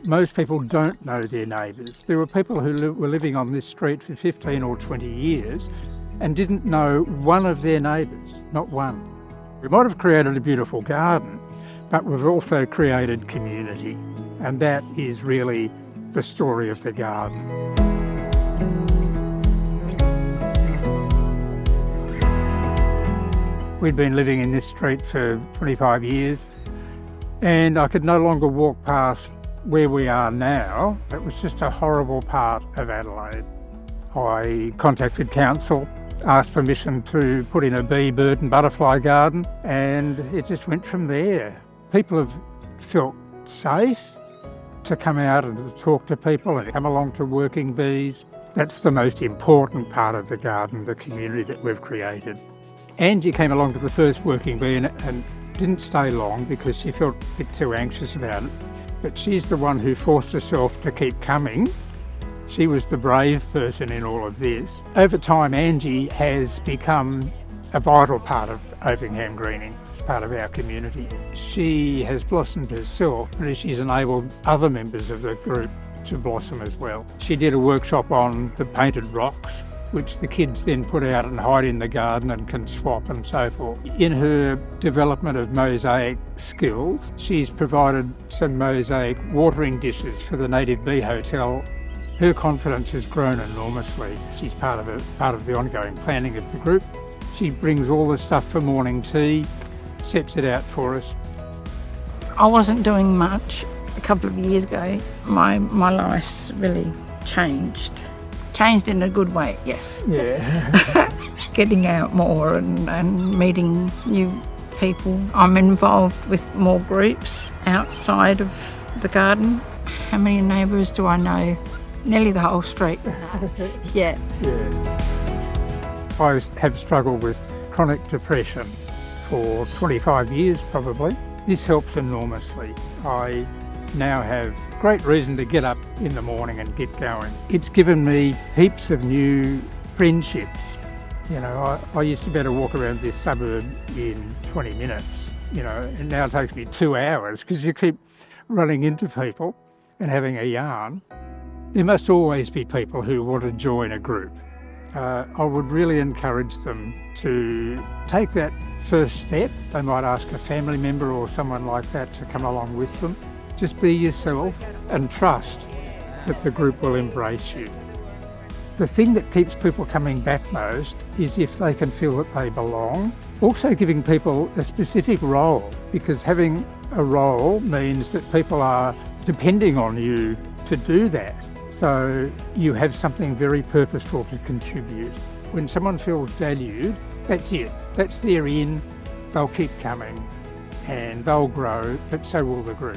Most people don't know their neighbours. There were people who were living on this street for 15 or 20 years and didn't know one of their neighbours, not one. We might have created a beautiful garden, but we've also created community, and that is really the story of the garden. We'd been living in this street for 25 years, and I could no longer walk past where we are now. It was just a horrible part of Adelaide. I contacted council, asked permission to put in a bee, bird and butterfly garden, and it just went from there. People have felt safe to come out and to talk to people and come along to working bees. That's the most important part of the garden, the community that we've created. Angie came along to the first working bee and didn't stay long because she felt a bit too anxious about it. But she's the one who forced herself to keep coming. She was the brave person in all of this. Over time, Angie has become a vital part of Ovingham Greening as part of our community. She has blossomed herself, but she's enabled other members of the group to blossom as well. She did a workshop on the painted rocks, which the kids then put out and hide in the garden and can swap and so forth. In her development of mosaic skills, she's provided some mosaic watering dishes for the Native Bee Hotel. Her confidence has grown enormously. She's part of the ongoing planning of the group. She brings all the stuff for morning tea, sets it out for us. I wasn't doing much a couple of years ago. My life's really changed. Changed in a good way, yes. Yeah. Getting out more and meeting new people. I'm involved with more groups outside of the garden. How many neighbours do I know? Nearly the whole street. Yeah. I have struggled with chronic depression for 25 years probably. This helps enormously. I now have great reason to get up in the morning and get going. It's given me heaps of new friendships. You know, I used to be able to walk around this suburb in 20 minutes, you know, and now it takes me 2 hours because you keep running into people and having a yarn. There must always be people who want to join a group. I would really encourage them to take that first step. They might ask a family member or someone like that to come along with them. Just be yourself and trust that the group will embrace you. The thing that keeps people coming back most is if they can feel that they belong. Also giving people a specific role, because having a role means that people are depending on you to do that. So you have something very purposeful to contribute. When someone feels valued, that's it. That's their in. They'll keep coming and they'll grow, but so will the group.